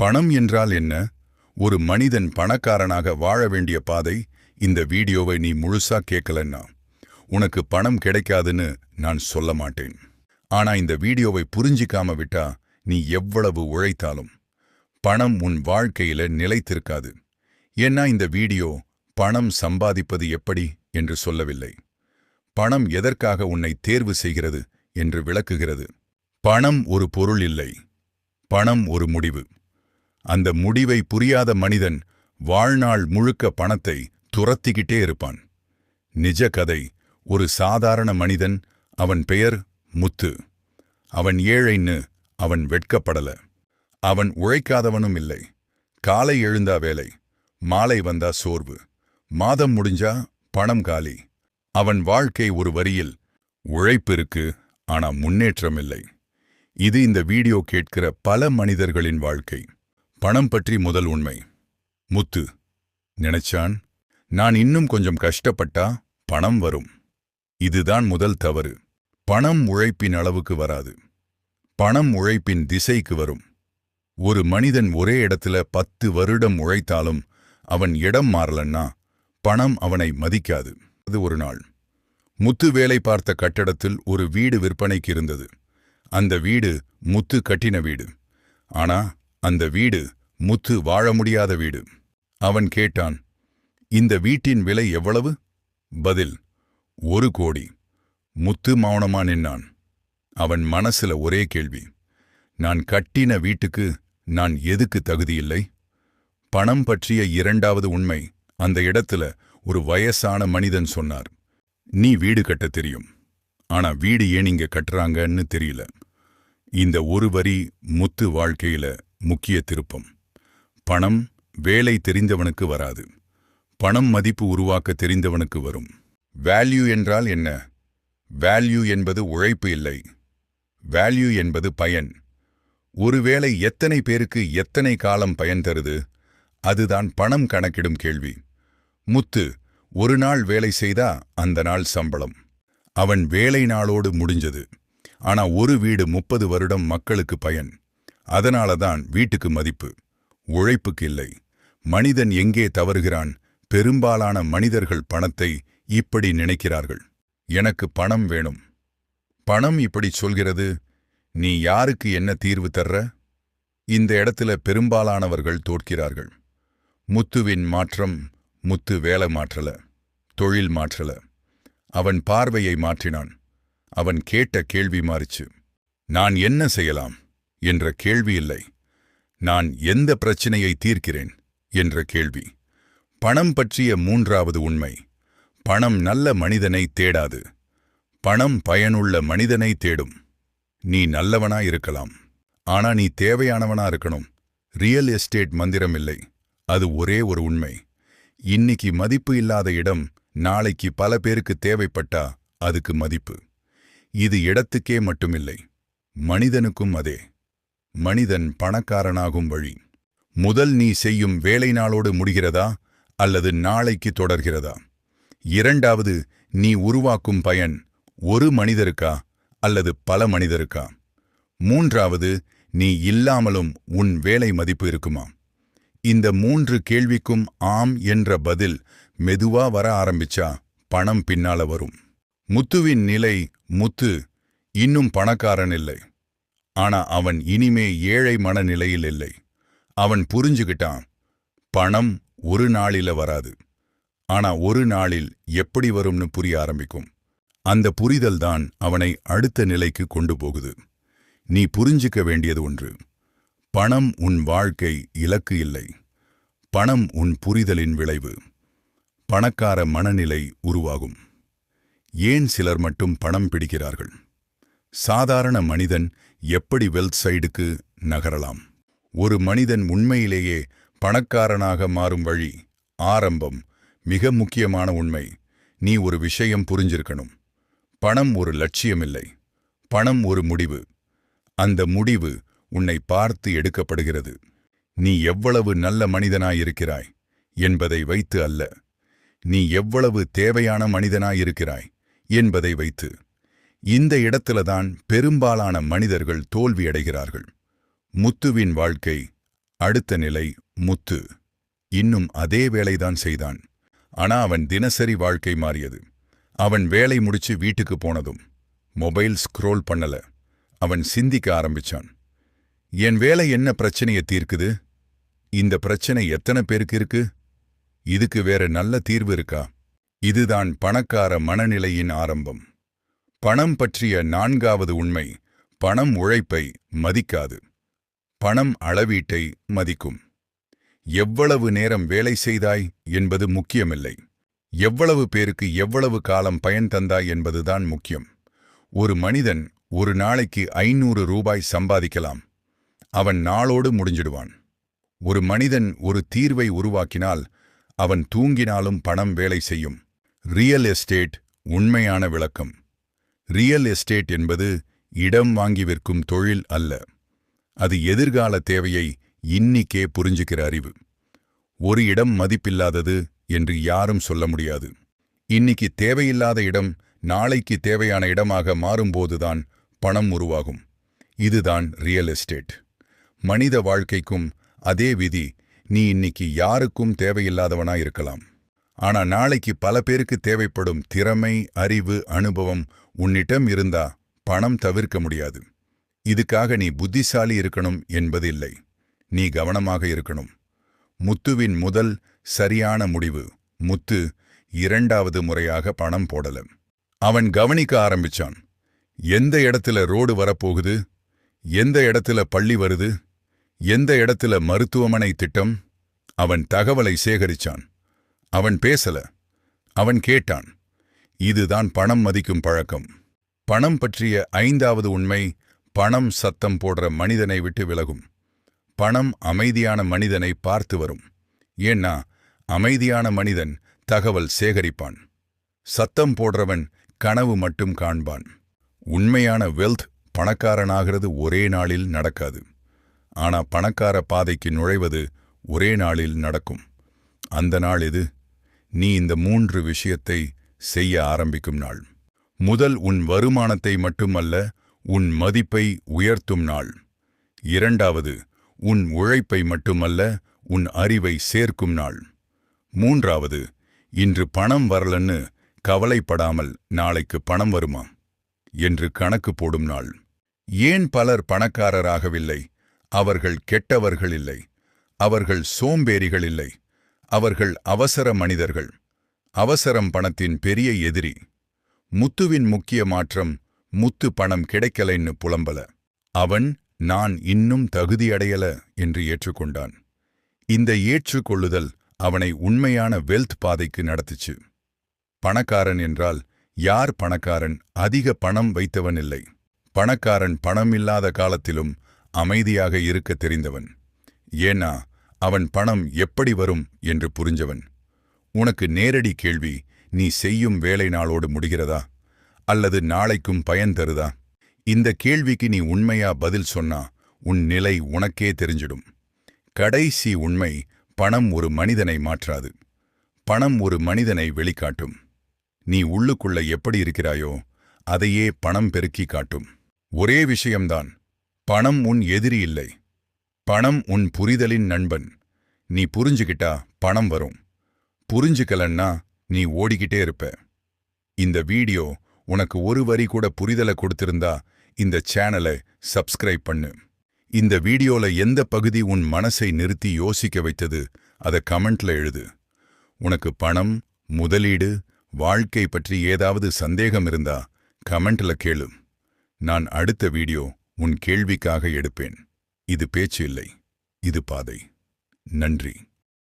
பணம் என்றால் என்ன? ஒரு மனிதன் பணக்காரனாக வாழ வேண்டிய பாதை. இந்த வீடியோவை நீ முழுசா கேட்கலன்னா உனக்கு பணம் கிடைக்காதுன்னு நான் சொல்ல மாட்டேன். ஆனா இந்த வீடியோவை புரிஞ்சிக்காம விட்டா நீ எவ்வளவு உழைத்தாலும் பணம் உன் வாழ்க்கையில நிலைத்திருக்காது. ஏன்னா இந்த வீடியோ பணம் சம்பாதிப்பது எப்படி என்று சொல்லவில்லை. பணம் எதற்காக உன்னை தேர்வு செய்கிறது என்று விளக்குகிறது. பணம் ஒரு பொருள் இல்லை, பணம் ஒரு முடிவு. அந்த முடிவை புரியாத மனிதன் வாழ்நாள் முழுக்க பணத்தை துரத்திக்கிட்டே இருப்பான். நிஜ கதை: ஒரு சாதாரண மனிதன், அவன் பெயர் முத்து. அவன் ஏழைன்னு அவன் வெட்கப்படல. அவன் உழைக்காதவனும் இல்லை. காலை எழுந்தா வேலை, மாலை வந்தா சோர்வு, மாதம் முடிஞ்சா பணம் காலி. அவன் வாழ்க்கை ஒரு வரியில்: உழைப்பு இருக்கு, ஆனா முன்னேற்றம் இல்லை. இது இந்த வீடியோ கேட்கிற பல மனிதர்களின் வாழ்க்கை. பணம் பற்றி முதல் உண்மை: முத்து நினைச்சான், நான் இன்னும் கொஞ்சம் கஷ்டப்பட்டா பணம் வரும். இதுதான் முதல் தவறு. பணம் உழைப்பின் அளவுக்கு வராது, பணம் உழைப்பின் திசைக்கு வரும். ஒரு மனிதன் ஒரே இடத்துல 10 வருடம் உழைத்தாலும் அவன் இடம் மாறலன்னா பணம் அவனை மதிக்காது. அது ஒரு நாள் முத்து வேலை பார்த்த கட்டடத்தில் ஒரு வீடு விற்பனைக்கு இருந்தது. அந்த வீடு முத்து கட்டின வீடு. ஆனா அந்த வீடு முத்து வாழ முடியாத வீடு. அவன் கேட்டான், இந்த வீட்டின் விலை எவ்வளவு? பதில்: 1 கோடி. முத்து மௌனமா நின்னான். அவன் மனசுல ஒரே கேள்வி: நான் கட்டின வீட்டுக்கு நான் எதுக்கு தகுதியில்லை? பணம் பற்றிய இரண்டாவது உண்மை: அந்த இடத்துல ஒரு வயசான மனிதன் சொன்னார், நீ வீடு கட்ட தெரியும், ஆனா வீடு ஏன் இங்க கட்டுறாங்கன்னு தெரியல. இந்த ஒரு வரி முத்து வாழ்க்கையில முக்கிய திருப்பம். பணம் வேலை தெரிந்தவனுக்கு வராது, பணம் மதிப்பு உருவாக்க தெரிந்தவனுக்கு வரும். வேல்யூ என்றால் என்ன? வேல்யூ என்பது உழைப்பு இல்லை, வேல்யூ என்பது பயன். ஒருவேளை எத்தனை பேருக்கு எத்தனை காலம் பயன் தருது? அதுதான் பணம் கணக்கிடும் கேள்வி. முத்து ஒரு நாள் வேலை செய்தா அந்த நாள் சம்பளம். அவன் வேலை நாளோடு முடிஞ்சது. ஆனா ஒரு வீடு 30 வருடம் மக்களுக்கு பயன். அதனாலதான் வீட்டுக்கு மதிப்பு, உழைப்புக்கு இல்லை. மனிதன் எங்கே தவறுகிறான்? பெரும்பாலான மனிதர்கள் பணத்தை இப்படி நினைக்கிறார்கள்: எனக்கு பணம் வேணும். பணம் இப்படி சொல்கிறது: நீ யாருக்கு என்ன தீர்வு தர்ற? இந்த இடத்துல பெரும்பாலானவர்கள் தோற்கிறார்கள். முத்துவின் மாற்றம்: முத்து வேலை மாற்றல, தொழில் மாற்றல, அவன் பார்வையை மாற்றினான். அவன் கேட்ட கேள்வி மாறிச்சு. நான் என்ன செய்யலாம் என்ற கேள்வி இல்லை, நான் எந்த பிரச்சினையை தீர்க்கிறேன் என்ற கேள்வி. பணம் பற்றிய மூன்றாவது உண்மை: பணம் நல்ல மனிதனை தேடாது, பணம் பயனுள்ள மனிதனை தேடும். நீ நல்லவனா இருக்கலாம், ஆனா நீ தேவையானவனா இருக்கணும். ரியல் எஸ்டேட் மந்திரம் இல்லை, அது ஒரே ஒரு உண்மை: இன்னைக்கு மதிப்பு இல்லாத இடம் நாளைக்கு பல பேருக்கு தேவைப்பட்டா அதுக்கு மதிப்பு. இது இடத்துக்கே மட்டுமில்லை, மனிதனுக்கும் அதே. மனிதன் பணக்காரனாகும் வழி: முதல் நீ செய்யும் வேலை நாளோடு முடிகிறதா அல்லது நாளைக்கு தொடர்கிறதா? இரண்டாவது, நீ உருவாக்கும் பயன் ஒரு மனிதருக்கா அல்லது பல மனிதருக்கா? மூன்றாவது, நீ இல்லாமலும் உன் வேலை மதிப்பு இருக்குமா? இந்த 3 கேள்விக்கும் ஆம் என்ற பதில் மெதுவா வர ஆரம்பிச்சா பணம் பின்னால வரும். முத்துவின் நிலை: முத்து இன்னும் பணக்காரன் இல்லை, ஆனா அவன் இனிமே ஏழை மனநிலையில் இல்லை. அவன் புரிஞ்சுகிட்டான், பணம் ஒரு நாளில வராது, ஆனா ஒரு நாளில் எப்படி வரும்னு புரிய ஆரம்பிக்கும். அந்த புரிதல்தான் அவனை அடுத்த நிலைக்கு கொண்டு போகுது. நீ புரிஞ்சிக்க வேண்டியது ஒன்று: பணம் உன் வாழ்க்கை இலக்கு இல்லை, பணம் உன் புரிதலின் விளைவு. பணக்கார மனநிலை உருவாகும். ஏன் சிலர் மட்டும் பணம் பிடிக்கிறார்கள்? சாதாரண மனிதன் எப்படி வெல்த் சைடுக்கு நகரலாம்? ஒரு மனிதன் உண்மையிலேயே பணக்காரனாக மாறும் வழி: ஆரம்பம். மிக முக்கியமான உண்மை: நீ ஒரு விஷயம் புரிஞ்சிருக்கணும். பணம் ஒரு லட்சியமில்லை, பணம் ஒரு முடிவு. அந்த முடிவு உன்னை பார்த்து எடுக்கப்படுகிறது. நீ எவ்வளவு நல்ல மனிதனாயிருக்கிறாய் என்பதை வைத்து அல்ல, நீ எவ்வளவு தேவையான மனிதனாயிருக்கிறாய் என்பதை வைத்து. இந்த இடத்தில்தான் பெரும்பாலான மனிதர்கள் தோல்வியடைகிறார்கள். முத்துவின் வாழ்க்கை அடுத்த நிலை முத்து. இன்னும் அதே வேலைதான் செய்தான். ஆனா அவன் தினசரி வாழ்க்கை மாறியது. அவன் வேலை முடிச்சு வீட்டுக்கு போனதும் மொபைல் ஸ்க்ரோல் பண்ணல. அவன் சிந்திக்க ஆரம்பிச்சான். என் வேலை என்ன பிரச்சனையை தீர்க்குது? இந்த பிரச்சனை எத்தனை பேருக்கு இருக்கு? இதுக்கு வேற நல்ல தீர்வு இருக்கா? இதுதான் பணக்கார மனநிலையின் ஆரம்பம். பணம் பற்றிய 4வது உண்மை: பணம் உழைப்பை மதிக்காது. பணம் அளவீட்டை மதிக்கும். எவ்வளவு நேரம் வேலை செய்தாய் என்பது முக்கியமில்லை. எவ்வளவு பேருக்கு எவ்வளவு காலம் பயன் தந்தாய் என்பதுதான் முக்கியம். ஒரு மனிதன் ஒரு நாளைக்கு 500 ரூபாய் சம்பாதிக்கலாம். அவன் நாளோடு முடிஞ்சிடுவான். ஒரு மனிதன் ஒரு தீர்வை உருவாக்கினால் அவன் தூங்கினாலும் பணம் வேலை செய்யும். ரியல் எஸ்டேட் உண்மையான விளக்கம். ரியல் எஸ்டேட் என்பது இடம் வாங்கி விற்கும் தொழில் அல்ல. அது எதிர்கால தேவையை இன்னிக்கே புரிஞ்சுக்கிற அறிவு. ஒரு இடம் மதிப்பில்லாதது என்று யாரும் சொல்ல முடியாது. இன்னைக்கு தேவையில்லாத இடம் நாளைக்கு தேவையான இடமாக மாறும்போதுதான் பணம் உருவாகும். இதுதான் ரியல் எஸ்டேட். மனித வாழ்க்கைக்கும் அதே விதி. நீ இன்னைக்கு யாருக்கும் தேவையில்லாதவனா இருக்கலாம். ஆனா நாளைக்கு பல பேருக்கு தேவைப்படும் திறமை, அறிவு, அனுபவம் உன்னிடம் இருந்தா பணம் தவிர்க்க முடியாது. இதுக்காக நீ புத்திசாலி இருக்கணும் என்பது இல்லை. நீ கவனமாக இருக்கணும். முத்துவின் முதல் சரியான முடிவு: முத்து 2வது முறையாக பணம் போடல. அவன் கவனிக்க ஆரம்பிச்சான். எந்த இடத்துல ரோடு வரப்போகுது? எந்த இடத்துல பள்ளி வருது? எந்த இடத்துல மருத்துவமனை திட்டம்? அவன் தகவலை சேகரிச்சான். அவன் பேசல, அவன் கேட்டான். இதுதான் பணம் மதிக்கும் பழக்கம். பணம் பற்றிய 5வது உண்மை: பணம் சத்தம் போடுற மனிதனை விட்டு விலகும். பணம் அமைதியான மனிதனை பார்த்து வரும். ஏன்னா அமைதியான மனிதன் தகவல் சேகரிப்பான். சத்தம் போடுறவன் கனவு மட்டும் காண்பான். உண்மையான வெல்த் பணக்காரனாகிறது ஒரே நாளில் நடக்காது. ஆனா பணக்கார பாதைக்கு நுழைவது ஒரே நாளில் நடக்கும். அந்த நாள் எது? நீ இந்த 3 விஷயத்தை செய்ய ஆரம்பிக்கும் நாள். முதல், உன் வருமானத்தை மட்டுமல்ல, உன் மதிப்பை உயர்த்தும் நாள். 2வது, உன் உழைப்பை மட்டுமல்ல, உன் அறிவை சேர்க்கும் நாள். 3வது, இன்று பணம் வரலன்னு கவலைப்படாமல் நாளைக்கு பணம் வருமா என்று கணக்கு போடும் நாள். ஏன் பலர் பணக்காரராகவில்லை? அவர்கள் கெட்டவர்கள் இல்லை. அவர்கள் சோம்பேறிகள் இல்லை. அவர்கள் அவசர மனிதர்கள். அவசரம் பணத்தின் பெரிய எதிரி. முத்துவின் முக்கிய மாற்றம்: முத்து பணம் கிடைக்கலைன்னு புலம்பல. அவன் நான் இன்னும் தகுதியடையல என்று ஏற்றுக்கொண்டான். இந்த ஏற்றுக்கொள்ளுதல் அவனை உண்மையான வெல்த் பாதைக்கு நடத்துச்சு. பணக்காரன் என்றால் யார்? பணக்காரன் அதிக பணம் வைத்தவன் இல்லை. பணக்காரன் பணமில்லாத காலத்திலும் அமைதியாக இருக்க தெரிந்தவன். ஏன்னா அவன் பணம் எப்படி வரும் என்று புரிஞ்சவன். உனக்கு நேரடி கேள்வி: நீ செய்யும் வேலை நாளோடு முடிகிறதா அல்லது நாளைக்கும் பயன் தருதா? இந்த கேள்விக்கு நீ உண்மையா பதில் சொன்னா உன் நிலை உனக்கே தெரிஞ்சிடும். கடைசி உண்மை: பணம் ஒரு மனிதனை மாற்றாது. பணம் ஒரு மனிதனை வெளிக்காட்டும். நீ உள்ளுக்குள்ள எப்படி இருக்கிறாயோ அதையே பணம் பெருக்கி காட்டும். ஒரே விஷயம்தான்: பணம் உன் எதிரி இல்லை. பணம் உன் புரிதலின் நண்பன். நீ புரிஞ்சுக்கிட்டா பணம் வரும். புரிஞ்சுக்கலன்னா நீ ஓடிக்கிட்டே இருப்ப. இந்த வீடியோ உனக்கு ஒரு வரி கூட புரிதலை கொடுத்திருந்தா இந்த சேனலை சப்ஸ்கிரைப் பண்ணு. இந்த வீடியோல எந்த பகுதி உன் மனசை நிறுத்தி யோசிக்க வைத்தது அதை கமெண்ட்ல எழுது. உனக்கு பணம், முதலீடு, வாழ்க்கை பற்றி ஏதாவது சந்தேகம் இருந்தா கமெண்ட்ல கேளு. நான் அடுத்த வீடியோ உன் கேள்விக்காக எடுப்பேன். இது பேச்சு இல்லை, இது பாதை. நன்றி.